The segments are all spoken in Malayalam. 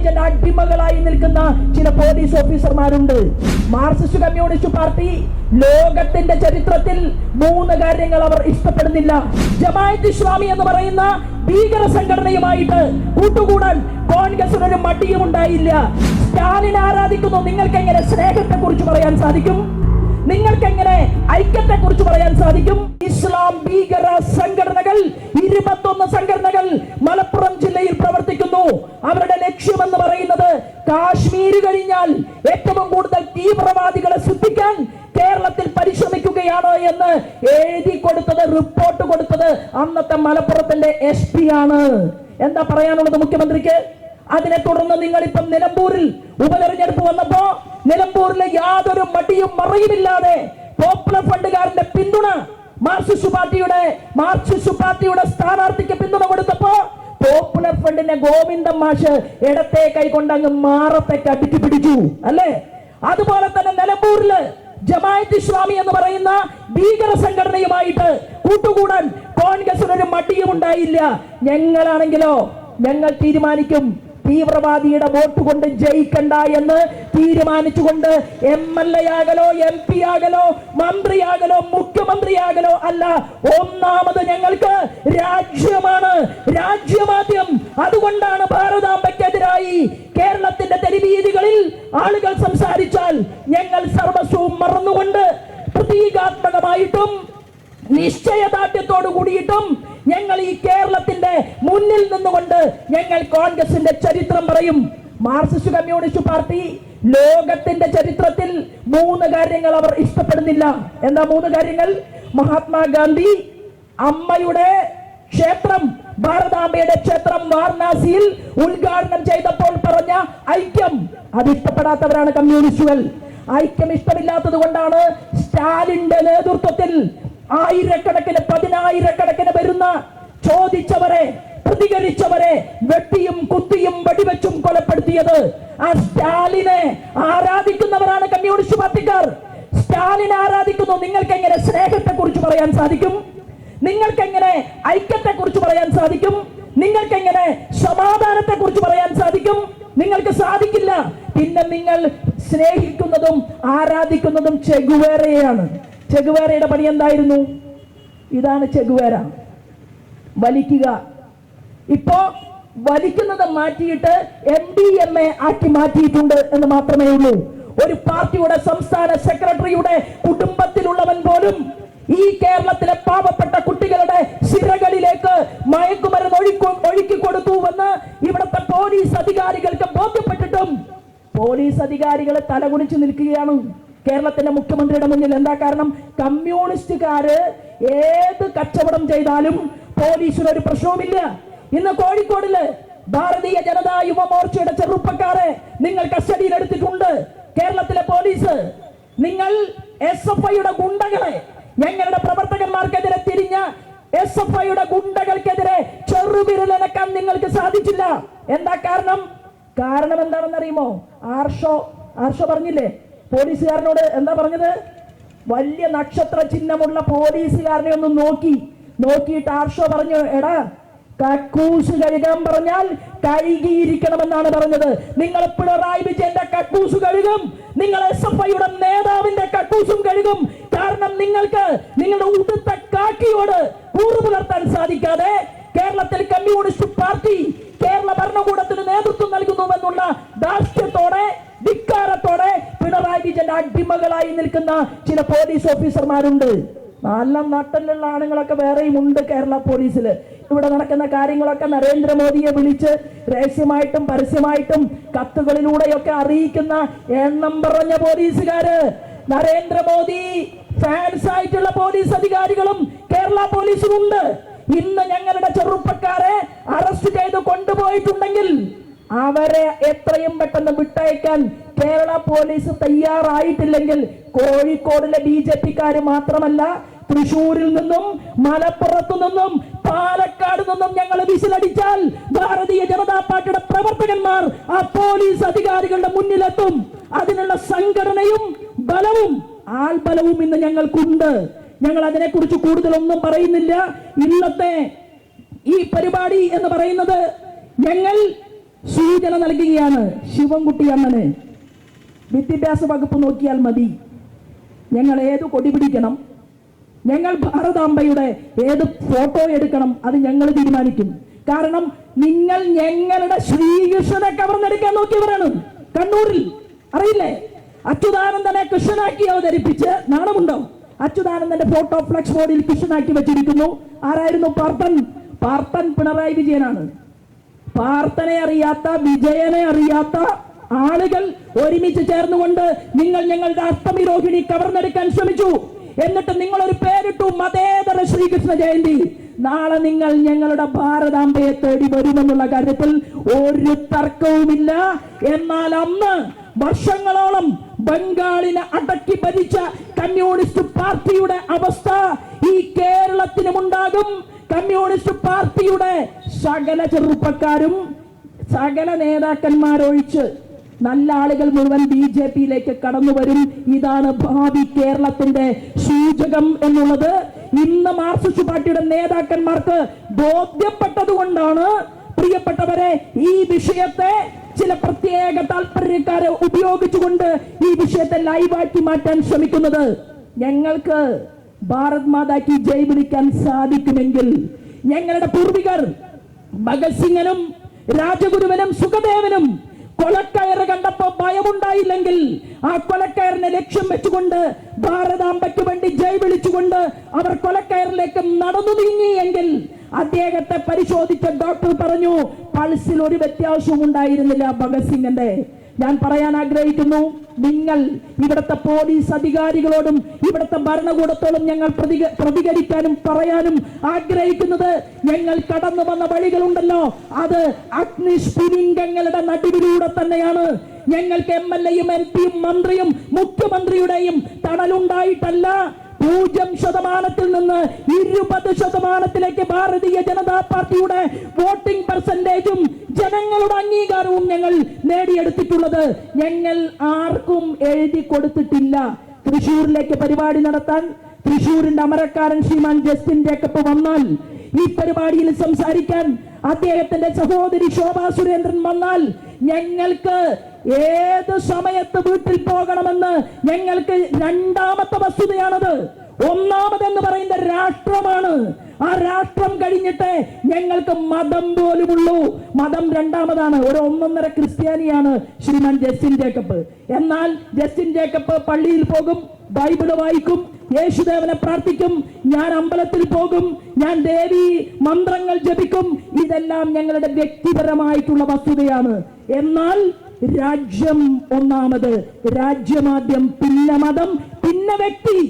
വിജയന്റെ അടിമകളായി നിൽക്കുന്ന ചില പോലീസ് ഓഫീസർമാരുണ്ട്. മാർക്സിസ്റ്റ് കമ്മ്യൂണിസ്റ്റ് പാർട്ടി ലോകത്തിന്റെ ചരിത്രത്തിൽ 3 കാര്യങ്ങൾ അവർ ഇഷ്ടപ്പെടുന്നില്ല. ജമാഅത്ത് ഇസ്ലാമി എന്ന് പറയുന്ന ഭീകര സംഘടനയുമായിട്ട് കൂട്ടുകൂടാൻ കോൺഗ്രസിന് ഒരു മടിയും ഉണ്ടായില്ല. സ്റ്റാലിനെ ആരാധിക്കുന്നു. നിങ്ങൾക്ക് എങ്ങനെ സ്നേഹത്തെ കുറിച്ച് പറയാൻ സാധിക്കും? നിങ്ങൾക്ക് എങ്ങനെ ഐക്യത്തെ കുറിച്ച് പറയാൻ സാധിക്കും? ഇസ്ലാം ഭീകര സംഘടനകൾ 21 സംഘടനകൾ മലപ്പുറം ജില്ലയിൽ പ്രവർത്തിക്കുന്നു. അവരുടെ ലക്ഷ്യമെന്ന് പറയുന്നത് കാശ്മീർ കഴിഞ്ഞാൽ ഏറ്റവും കൂടുതൽ തീവ്രവാദികളെ സൃഷ്ടിക്കാൻ കേരളത്തിൽ പരിശ്രമിക്കുകയാണ് എന്ന് എഴുതി കൊടുത്തത്, റിപ്പോർട്ട് കൊടുത്തത് അന്നത്തെ മലപ്പുറത്തിന്റെ SP ആണ്. എന്താ പറയാനുള്ളത് മുഖ്യമന്ത്രിക്ക്? അതിനെ തുടർന്ന് നിങ്ങൾ ഇപ്പം നിലമ്പൂരിൽ ഉപതെരഞ്ഞെടുപ്പ് വന്നപ്പോ നിലമ്പൂരിലെ യാതൊരു മടിയും മറയുമില്ലാതെ പോപ്പുലർ ഫണ്ടുകാരന്റെ പിന്തുണ മാർക്സിസ്റ്റ് പാർട്ടിയുടെ സ്ഥാനാർത്ഥിക്ക് പിന്തുണ കൊടുത്തപ്പോ പോപ്പുലർ ഫണ്ടിന്റെ ഗോവിന്ദൻ മാഷ് ഇടത്തെ കൈകൊണ്ട് അങ്ങ് മാറത്തേക്ക് അടുക്കി പിടിച്ചു അല്ലേ? അതുപോലെ തന്നെ നിലമ്പൂരില് ജമാഅത്ത് ഇസ്ലാമി എന്ന് പറയുന്ന ഭീകര സംഘടനയുമായിട്ട് കൂട്ടുകൂടാൻ കോൺഗ്രസിന് ഒരു മടിയും ഉണ്ടായില്ല. ഞങ്ങളാണെങ്കിലോ ഞങ്ങൾ തീരുമാനിക്കും, തീവ്രവാദിയുടെ വോട്ട് കൊണ്ട് ജയിക്കണ്ട എന്ന് തീരുമാനിച്ചുകൊണ്ട് MLA ആകലോ MP ആകലോ മന്ത്രിയാകലോ മുഖ്യമന്ത്രിയാകലോ അല്ല, ഒന്നാമത് ഞങ്ങൾക്ക് രാജ്യമാണ്, രാജ്യമാദ്യം. അതുകൊണ്ടാണ് ഭാരതാംബയ്ക്കെതിരായി കേരളത്തിന്റെ തെരുവീതികളിൽ ആളുകൾ സംസാരിച്ചാൽ ഞങ്ങൾ സർവസ്വവും മറന്നുകൊണ്ട് പ്രതീകാത്മകമായിട്ടും നിശ്ചയദാർഢ്യത്തോടു കൂടിയിട്ടും ഞങ്ങൾ ഈ കേരളത്തിന്റെ മുന്നിൽ നിന്നുകൊണ്ട് ഞങ്ങൾ കോൺഗ്രസിന്റെ ചരിത്രം പറയും. മാർക്സിസ്റ്റ് കമ്മ്യൂണിസ്റ്റ് പാർട്ടി ലോകത്തിന്റെ ചരിത്രത്തിൽ 3 കാര്യങ്ങൾ അവർ ഇഷ്ടപ്പെടുന്നില്ല. എന്താ 3 കാര്യങ്ങൾ? മഹാത്മാഗാന്ധി അമ്മയുടെ ക്ഷേത്രം, ഭാരതാംബയുടെ ക്ഷേത്രം വാരണാസിയിൽ ഉദ്ഘാടനം ചെയ്തപ്പോൾ പറഞ്ഞ ഐക്യം, അത് ഇഷ്ടപ്പെടാത്തവരാണ് കമ്മ്യൂണിസ്റ്റുകൾ. ഐക്യം ഇഷ്ടമില്ലാത്തത് കൊണ്ടാണ് സ്റ്റാലിന്റെ നേതൃത്വത്തിൽ ആയിരക്കണക്കിന് 10,000-കണക്കിന് വരുന്ന ചോദിച്ചവരെ, പ്രതികരിച്ചവരെ വെട്ടിയും കുത്തിയും വെടിവെച്ചും കൊലപ്പെടുത്തിയത്. ആ സ്റ്റാലിനെ ആരാധിക്കുന്നവരാണ് കമ്മ്യൂണിസ്റ്റ് പാർട്ടിക്കാർ. സ്റ്റാലിനെ ആരാധിക്കുന്നു. നിങ്ങൾക്ക് എങ്ങനെ സ്നേഹത്തെ കുറിച്ച് പറയാൻ സാധിക്കും? നിങ്ങൾക്ക് എങ്ങനെ ഐക്യത്തെ കുറിച്ച് പറയാൻ സാധിക്കും? നിങ്ങൾക്ക് എങ്ങനെ സമാധാനത്തെ കുറിച്ച് പറയാൻ സാധിക്കും? നിങ്ങൾക്ക് സാധിക്കില്ല. പിന്നെ നിങ്ങൾ സ്നേഹിക്കുന്നതും ആരാധിക്കുന്നതും ചെഗുവേരയാണ്. ചെഗുവേരയുടെ പണി എന്തായിരുന്നു? ഇതാണ് ചെഗുവേര, വലിക്കുക. ഇപ്പോ വലിക്കുന്നത് മാറ്റിയിട്ട് MDMA ആക്കി മാറ്റിയിട്ടുണ്ട് എന്ന് മാത്രമേ ഉള്ളൂ. ഒരു പാർട്ടിയുടെ സംസ്ഥാന സെക്രട്ടറിയുടെ കുടുംബത്തിലുള്ളവൻ പോലും ഈ കേരളത്തിലെ പാവപ്പെട്ട കുട്ടികളുടെ സിരകളിലേക്ക് മയക്കുമരുന്ന് ഒഴുക്കി കൊടുത്തുവെന്ന് ഇവിടുത്തെ പോലീസ് അധികാരികൾക്ക് ബോധ്യപ്പെട്ടിട്ടും പോലീസ് അധികാരികൾ തലകുനിച്ച് നിൽക്കുകയാണ് കേരളത്തിന്റെ മുഖ്യമന്ത്രിയുടെ മുന്നിൽ. എന്താ കാരണം? കമ്മ്യൂണിസ്റ്റുകാര് ഏത് കച്ചവടം ചെയ്താലും പോലീസിന് ഒരു പ്രശ്നവുമില്ല. ഇന്ന് കോഴിക്കോടില് ഭാരതീയ ജനതാ യുവമോർച്ചയുടെ ചെറുപ്പക്കാരെ നിങ്ങൾ കസ്റ്റഡിയിൽ എടുത്തിട്ടുണ്ട് കേരളത്തിലെ പോലീസ്. നിങ്ങൾ SFIയുടെ ഗുണ്ടകളെ, ഞങ്ങളുടെ പ്രവർത്തകന്മാർക്കെതിരെ തിരിഞ്ഞ SFIയുടെ ഗുണ്ടകൾക്കെതിരെ ചെറുവിരലനക്കാൻ നിങ്ങൾക്ക് സാധിച്ചില്ല. എന്താ കാരണം? കാരണം എന്താണെന്നറിയുമോ? ആർഷോ പറഞ്ഞില്ലേ പോലീസുകാരനോട്? എന്താ പറഞ്ഞത്? വലിയ നക്ഷത്ര ചിഹ്നമുള്ള പോലീസുകാരനെ ഒന്ന് നോക്കിയിട്ട് ആർഷോ പറഞ്ഞു, എടാ കക്കൂസ് കഴുകാൻ പറഞ്ഞാൽ കഴുകിയിരിക്കണമെന്നാണ് പറഞ്ഞത്. നിങ്ങൾ പിണറായി വിജയന്റെ കക്കൂസ് കഴുകും, നിങ്ങൾ SFIയുടെ നേതാവിന്റെ കക്കൂസും കഴുകും. കാരണം നിങ്ങൾക്ക് നിങ്ങളുടെ ഉടുത്ത കാക്കിയോട് കൂറു പുലർത്താൻ സാധിക്കാതെ കേരളത്തിൽ കമ്മ്യൂണിസ്റ്റ് പാർട്ടി കേരള ഭരണകൂടത്തിന് നേതൃത്വം നൽകുന്നുവെന്നുള്ള ധാർഷ്ട്യത്തോടെ, ധിക്കാരത്തോടെ പിണറായി വിജയന്റെ അടിമകളായി നിൽക്കുന്ന ചില പോലീസ് ഓഫീസർമാരുണ്ട്. നല്ല നാട്ടിലുള്ള ആണുങ്ങളൊക്കെ വേറെയും ഉണ്ട് കേരള പോലീസില്. ഇവിടെ നടക്കുന്ന കാര്യങ്ങളൊക്കെ നരേന്ദ്രമോദിയെ വിളിച്ച് രഹസ്യമായിട്ടും പരസ്യമായിട്ടും കത്തുകളിലൂടെയൊക്കെ അറിയിക്കുന്ന എണ്ണം പറഞ്ഞ പോലീസുകാര്, നരേന്ദ്രമോദി ഫാൻസ് ആയിട്ടുള്ള പോലീസ് അധികാരികളും കേരള പോലീസിലുണ്ട്. ഇന്ന് ഞങ്ങളുടെ ചെറുപ്പക്കാരെ അറസ്റ്റ് ചെയ്ത് കൊണ്ടുപോയിട്ടുണ്ടെങ്കിൽ അവരെ എത്രയും പെട്ടെന്ന് വിട്ടയക്കാൻ കേരള പോലീസ് തയ്യാറായിട്ടില്ലെങ്കിൽ കോഴിക്കോടിലെ BJP-ക്കാര് മാത്രമല്ല, തൃശൂരിൽ നിന്നും മലപ്പുറത്തു നിന്നും പാലക്കാട് നിന്നും ഞങ്ങൾ വിസിലടിച്ചാൽ ഭാരതീയ ജനതാ പാർട്ടിയുടെ പ്രവർത്തകന്മാർ ആ പോലീസ് അധികാരികളുടെ മുന്നിലെത്തും. അതിനുള്ള സംഘടനയും ബലവും ആൾബലവും ഇന്ന് ഞങ്ങൾക്കുണ്ട്. ഞങ്ങൾ അതിനെക്കുറിച്ച് കൂടുതലൊന്നും പറയുന്നില്ല. ഇന്നത്തെ ഈ പരിപാടി എന്ന് പറയുന്നത് ഞങ്ങൾ സൂചന നൽകുകയാണ്. ശിവൻകുട്ടി അണ്ണന് വിദ്യാഭ്യാസ വകുപ്പ് നോക്കിയാൽ മതി. ഞങ്ങൾ ഏത് കൊടി പിടിക്കണം, ഞങ്ങൾ ഭാരതാംബയുടെ ഏത് ഫോട്ടോ എടുക്കണം, അത് ഞങ്ങൾ തീരുമാനിക്കും. കാരണം നിങ്ങൾ ഞങ്ങളുടെ ശ്രീകൃഷ്ണനെ കവർന്നെടുക്കാൻ നോക്കിയവരാണ്. കണ്ണൂരിൽ അറിയില്ലേ, അച്യുതാനന്ദനെ കൃഷ്ണനാക്കി അവതരിപ്പിച്ച് നാണമുണ്ടോ? അച്യുതാനന്ദന്റെ ഫോട്ടോ ഫ്ലക്സ് ബോർഡിൽ കൃഷ്ണനാക്കി വെച്ചിരിക്കുന്നു. ആരായിരുന്നു? പാർത്തൻ പിണറായി വിജയനാണ്. പാർത്തനെ അറിയാത്ത, വിജയനെ അറിയാത്ത ആളുകൾ ഒരുമിച്ച് ചേർന്നുകൊണ്ട് നിങ്ങൾ ഞങ്ങളുടെ അഷ്ടമിരോഹിണി കവർന്നെടുക്കാൻ ശ്രമിച്ചു. എന്നിട്ട് നിങ്ങൾ ഒരു പേരിട്ടു, മതേതര ശ്രീകൃഷ്ണ ജയന്തി. നാളെ നിങ്ങൾ ഞങ്ങളുടെ ഭാരതാംബയെ തേടി വരുമെന്നുള്ള കാര്യത്തിൽ ഒരു തർക്കവുമില്ല. എന്നാൽ അന്ന് വർഷങ്ങളോളം ബംഗാളിനെ അടക്കി ഭരിച്ച കമ്മ്യൂണിസ്റ്റ് പാർട്ടിയുടെ അവസ്ഥ ഈ കേരളത്തിനുമുണ്ടാകും. കമ്മ്യൂണിസ്റ്റ് പാർട്ടിയുടെ സകല ചെറുപ്പക്കാരും സകല നേതാക്കന്മാരൊഴിച്ച് നല്ല ആളുകൾ മുഴുവൻ BJP-യിലേക്ക് കടന്നു വരും. ഇതാണ് ഭാവി കേരളത്തിന്റെ സൂചകം എന്നുള്ളത് ഇന്ന് മാർക്സിസ്റ്റ് പാർട്ടിയുടെ നേതാക്കന്മാർക്ക് ബോധ്യപ്പെട്ടതുകൊണ്ടാണ് പ്രിയപ്പെട്ടവരെ ഈ വിഷയത്തെ ചില പ്രത്യേക താല്പര്യക്കാരെ ഉപയോഗിച്ചുകൊണ്ട് ഈ വിഷയത്തെ ലൈവാക്കി മാറ്റാൻ ശ്രമിക്കുന്നത്. ഞങ്ങൾക്ക് ഭാരത് മാതാക്ക് ജയ് വിളിക്കാൻ സാധിക്കുമെങ്കിൽ ഞങ്ങളുടെ പൂർവികർ ഭഗത് സിംഗിനും രാജഗുരുവിനും സുഖദേവനും കൊലക്കയറ് കണ്ടപ്പോ ഭയമുണ്ടായില്ലെങ്കിൽ ആ കൊലക്കയറിനെ ലക്ഷ്യം വെച്ചുകൊണ്ട് ഭാരതാംബയ്ക്ക് വേണ്ടി ജയ് വിളിച്ചുകൊണ്ട് അവർ കൊലക്കയറിലേക്ക് നടന്നു നീങ്ങിയെങ്കിൽ അദ്ദേഹത്തെ പരിശോധിച്ച ഡോക്ടർ പറഞ്ഞു പൾസിൽ ഒരു വ്യത്യാസവും ഉണ്ടായിരുന്നില്ല ഭഗത് സിംഗിന്റെ. ഞാൻ പറയാൻ ആഗ്രഹിക്കുന്നു, നിങ്ങൾ ഇവിടുത്തെ പോലീസ് അധികാരികളോടും ഇവിടുത്തെ ഭരണകൂടത്തോടും ഞങ്ങൾ പ്രതികരിക്കാനും പറയാനും ആഗ്രഹിക്കുന്നത്, ഞങ്ങൾ കടന്നു വന്ന വഴികളുണ്ടല്ലോ അത് അഗ്നിസ്ഫുലിംഗങ്ങളുടെ നടുവിലൂടെ തന്നെയാണ്. ഞങ്ങൾക്ക് MLA-യും MP-യും മന്ത്രിയും മുഖ്യമന്ത്രിയുടെയും തണലുണ്ടായിട്ടല്ല. 0% നിന്ന് 20% ഭാരതീയ ജനതാ പാർട്ടിയുടെ വോട്ടിംഗ് പെർസെന്റേജും ജനങ്ങളുടെ അംഗീകാരവും ഞങ്ങൾ നേടിയെടുത്തിട്ടുള്ളത്. ഞങ്ങൾ ആർക്കും എഴുതി കൊടുത്തിട്ടില്ല. തൃശ്ശൂരിലേക്ക് പരിപാടി നടത്താൻ തൃശ്ശൂരിന്റെ അമരക്കാരൻ ശ്രീമാൻ ജസ്റ്റിൻ ജേക്കബ് വന്നാൽ, ഈ പരിപാടിയിൽ സംസാരിക്കാൻ അദ്ദേഹത്തിന്റെ സഹോദരി ശോഭാ സുരേന്ദ്രൻ വന്നാൽ, ഞങ്ങൾക്ക് ഏത് സമയത്ത് വീട്ടിൽ പോകണമെന്ന് ഞങ്ങൾക്ക് രണ്ടാമത്തെ വസ്തുതയാണത്. ഒന്നാമതെന്ന് പറയുന്ന രാഷ്ട്രമാണ്. ആ രാഷ്ട്രം കഴിഞ്ഞിട്ട് ഞങ്ങൾക്ക് മതം പോലുമുള്ളൂ. മതം രണ്ടാമതാണ്. ഒരു 1.5 ക്രിസ്ത്യാനിയാണ് ശ്രീമാൻ ജസ്റ്റിൻ ജേക്കബ്. എന്നാൽ ജസ്റ്റിൻ ജേക്കബ് പള്ളിയിൽ പോകും, ബൈബിള് വായിക്കും, യേശുദേവനെ പ്രാർത്ഥിക്കും, ഞാൻ അമ്പലത്തിൽ പോകും, ഞാൻ ദേവി മന്ത്രങ്ങൾ ജപിക്കും. ഇതെല്ലാം ഞങ്ങളുടെ വ്യക്തിപരമായിട്ടുള്ള വസ്തുതയാണ്. എന്നാൽ രാജ്യം ഒന്നാമത്, രാജ്യമാദ്യം, പിന്നെ മതം, പിന്നെ വ്യക്തി.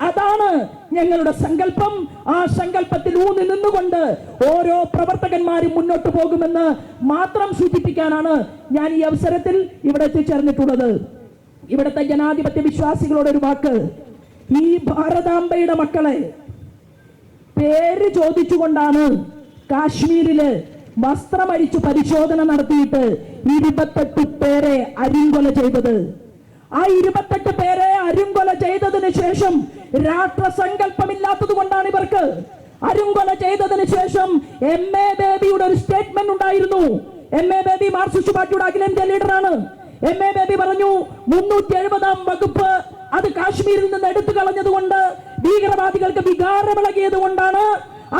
അതാണ് ഞങ്ങളുടെ സങ്കല്പം. ആ സങ്കല്പത്തിൽ ഊന്നി നിന്നുകൊണ്ട് ഓരോ പ്രവർത്തകന്മാരും മുന്നോട്ട് പോകുമെന്ന് മാത്രം സൂചിപ്പിക്കാനാണ് ഞാൻ ഈ അവസരത്തിൽ ഇവിടെ എത്തിച്ചേർന്നിട്ടുള്ളത്. ഇവിടുത്തെ ജനാധിപത്യ വിശ്വാസികളോടൊരു വാക്ക്, ഈ ഭാരതാംബയുടെ മക്കളെ പേര് ചോദിച്ചുകൊണ്ടാണ് കാശ്മീരില് വസ്ത്രമഴിച്ചു പരിശോധന നടത്തിയിട്ട് 28 പേരെ അരിങ്കൊല ചെയ്തത്. ആ 28 പേരെ അരുങ്കൊല ചെയ്തതിന് ശേഷം രാഷ്ട്രസങ്കല്പമില്ലാത്തത് കൊണ്ടാണ് ഇവർക്ക്. അരുങ്കൊല ചെയ്തതിന് ശേഷം MA ബേബിയുടെ ഒരു സ്റ്റേറ്റ്മെന്റ് ഉണ്ടായിരുന്നു. MA ബേബി മാർക്സിസ്റ്റ് പാർട്ടിയുടെ അഖിലേന്ത്യാ ലീഡറാണ്. MA ബേബി പറഞ്ഞു 370-ാം വകുപ്പ് അത് കാശ്മീരിൽ നിന്ന് എടുത്തു കളഞ്ഞതുകൊണ്ട്, ഭീകരവാദികൾക്ക് വികാരമിളകിയത് കൊണ്ടാണ്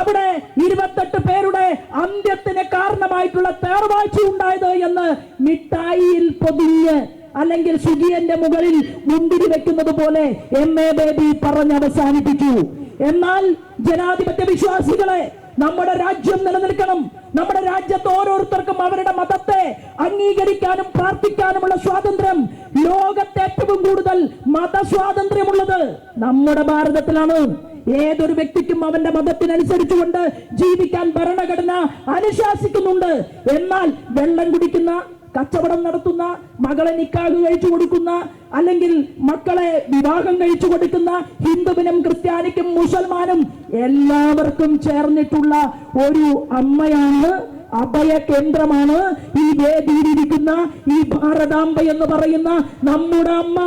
അവിടെ 28 പേരുടെ അന്ത്യത്തിന് കാരണമായിട്ടുള്ള തേർവാഴ്ച ഉണ്ടായത് എന്ന് മിഠായിയിൽ പൊതിഞ്ഞ് അല്ലെങ്കിൽ സുഖിയന്റെ മുകളിൽ മുന്തിരി വെക്കുന്നത് പോലെ MA ബേബി പറഞ്ഞ് അവസാനിപ്പിച്ചു. എന്നാൽ ജനാധിപത്യ വിശ്വാസികളെ, നമ്മുടെ രാജ്യം നിലനിൽക്കണം. നമ്മുടെ രാജ്യത്ത് ഓരോരുത്തർക്കും അവരുടെ മതത്തെ അംഗീകരിക്കാനും പ്രാർത്ഥിക്കാനുമുള്ള സ്വാതന്ത്ര്യം. ലോകത്തെ ഏറ്റവും കൂടുതൽ മതസ്വാതന്ത്ര്യമുള്ളത് നമ്മുടെ ഭാരതത്തിലാണ്. ഏതൊരു വ്യക്തിക്കും അവന്റെ മതത്തിനനുസരിച്ചുകൊണ്ട് ജീവിക്കാൻ ഭരണഘടന അനുശാസിക്കുന്നുണ്ട്. എന്നാൽ വെള്ളം കുടിക്കുന്ന, കച്ചവടം നടത്തുന്ന, മകളെ നിക്കാഹ് കഴിച്ചു കൊടുക്കുന്ന, അല്ലെങ്കിൽ മക്കളെ വിവാഹം കഴിച്ചു കൊടുക്കുന്ന ഹിന്ദുവിനും ക്രിസ്ത്യാനിക്കും മുസൽമാനും എല്ലാവർക്കും ചേർന്നിട്ടുള്ള ഒരു അമ്മയാണ്, അഭയ കേന്ദ്രമാണ് ഈ വേദിയിലിരിക്കുന്ന ഈ ഭാരതാംബ എന്ന് പറയുന്ന നമ്മുടെ അമ്മ.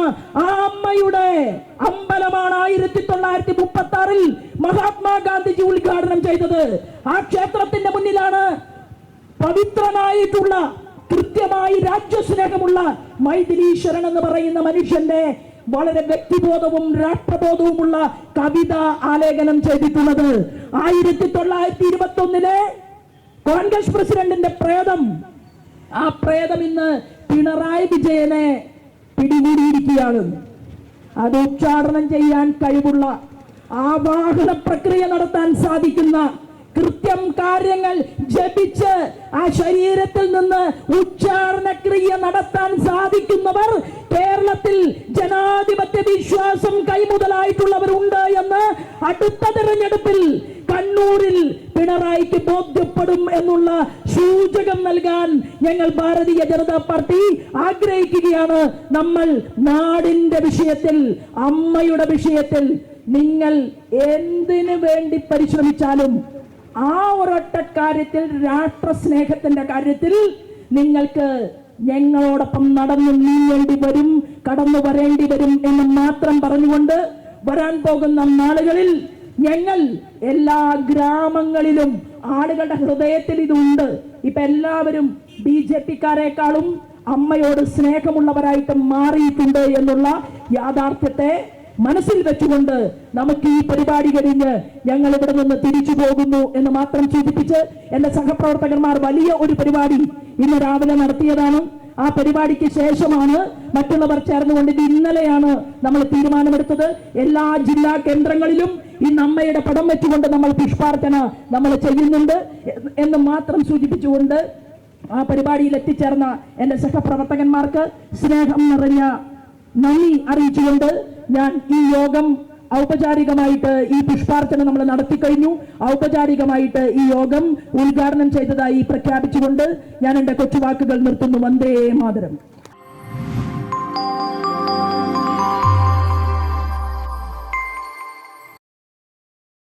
ആ അമ്മയുടെ അമ്പലമാണ് 1936-ൽ മഹാത്മാഗാന്ധിജി ഉദ്ഘാടനം ചെയ്തത്. ആ ക്ഷേത്രത്തിന്റെ മുന്നിലാണ് പവിത്രനായിട്ടുള്ള ആദ്യമായി രാജ്യസ്നേഹമുള്ള മൈഥിലി ശരൺ എന്ന് പറയുന്ന മനുഷ്യന്റെ വളരെ വ്യക്തിബോധവും രാഷ്ട്രബോധവുമുള്ള കവിത ആലേഖനം ചെയ്തിട്ടുള്ളത്. 1921 കോൺഗ്രസ് പ്രസിഡന്റിന്റെ പ്രേതം, ആ പ്രേതം ഇന്ന് പിണറായി വിജയനെ പിടികൂടിയിരിക്കുകയാണ്. അത് ഉച്ചാടനം ചെയ്യാൻ കഴിവുള്ള, ആവാഹന പ്രക്രിയ നടത്താൻ സാധിക്കുന്ന, കൃത്യം കാര്യങ്ങൾ ജപിച്ച് ആ ശരീരത്തിൽ നിന്ന് ഉച്ചാരണക്രിയ നടത്താൻ സാധിക്കുന്നവർ കേരളത്തിൽ ജനാധിപത്യ വിശ്വാസം കൈമുതലായിട്ടുള്ളവരുണ്ട് എന്ന് അടുത്ത തെരഞ്ഞെടുപ്പിൽ കണ്ണൂരിൽ പിണറായിക്ക് ബോധ്യപ്പെടും എന്നുള്ള സൂചകം നൽകാൻ ഞങ്ങൾ ഭാരതീയ ജനതാ പാർട്ടി ആഗ്രഹിക്കുകയാണ്. നമ്മൾ നാടിന്റെ വിഷയത്തിൽ, അമ്മയുടെ വിഷയത്തിൽ നിങ്ങൾ എന്തിനു വേണ്ടി പരിശ്രമിച്ചാലും ആ ഒരൊറ്റ കാര്യത്തിൽ, രാഷ്ട്രസ്നേഹത്തിന്റെ കാര്യത്തിൽ നിങ്ങൾക്ക് ഞങ്ങളോടൊപ്പം നടന്നു നീങ്ങേണ്ടി വരും, കടന്നു വരേണ്ടി വരും എന്ന് മാത്രം പറഞ്ഞുകൊണ്ട് വരാൻ പോകുന്ന നാളുകളിൽ ഞങ്ങൾ എല്ലാ ഗ്രാമങ്ങളിലും, ആളുകളുടെ ഹൃദയത്തിൽ ഇതുണ്ട്. ഇപ്പൊ എല്ലാവരും BJP-ക്കാരെക്കാളും അമ്മയോട് സ്നേഹമുള്ളവരായിട്ട് മാറിയിട്ടുണ്ട് എന്നുള്ള യാഥാർത്ഥ്യത്തെ മനസ്സിൽ വെച്ചുകൊണ്ട് നമുക്ക് ഈ പരിപാടി കഴിഞ്ഞ് ഞങ്ങൾ ഇവിടെ നിന്ന് തിരിച്ചു പോകുന്നു എന്ന് മാത്രം സൂചിപ്പിച്ച്, എന്റെ സഹപ്രവർത്തകന്മാർ വലിയ ഒരു പരിപാടി ഇന്ന് രാവിലെ നടത്തിയതാണ്. ആ പരിപാടിക്ക് ശേഷമാണ് മറ്റുള്ളവർ ചേർന്നുകൊണ്ട്, ഇത് ഇന്നലെയാണ് നമ്മൾ തീരുമാനമെടുത്തത്. എല്ലാ ജില്ലാ കേന്ദ്രങ്ങളിലും ഇന്ന് അമ്മയുടെ പടം വെച്ചുകൊണ്ട് നമ്മൾ പുഷ്പാർച്ചന നമ്മൾ ചെയ്യുന്നുണ്ട് എന്ന് മാത്രം സൂചിപ്പിച്ചുകൊണ്ട് ആ പരിപാടിയിൽ എത്തിച്ചേർന്ന എന്റെ സഹപ്രവർത്തകന്മാർക്ക് സ്നേഹം നിറഞ്ഞ നന്ദി അറിയിച്ചുകൊണ്ട് ഞാൻ ഈ യോഗം ഔപചാരികമായിട്ട്, ഈ പുഷ്പാർച്ചന നമ്മൾ നടത്തിക്കഴിഞ്ഞു. ഔപചാരികമായിട്ട് ഈ യോഗം ഉദ്ഘാടനം ചെയ്തതായി പ്രഖ്യാപിച്ചുകൊണ്ട് ഞാൻ എന്റെ കൊച്ചുവാക്കുകൾ നിർത്തുന്നു. വന്ദേ മാതരം.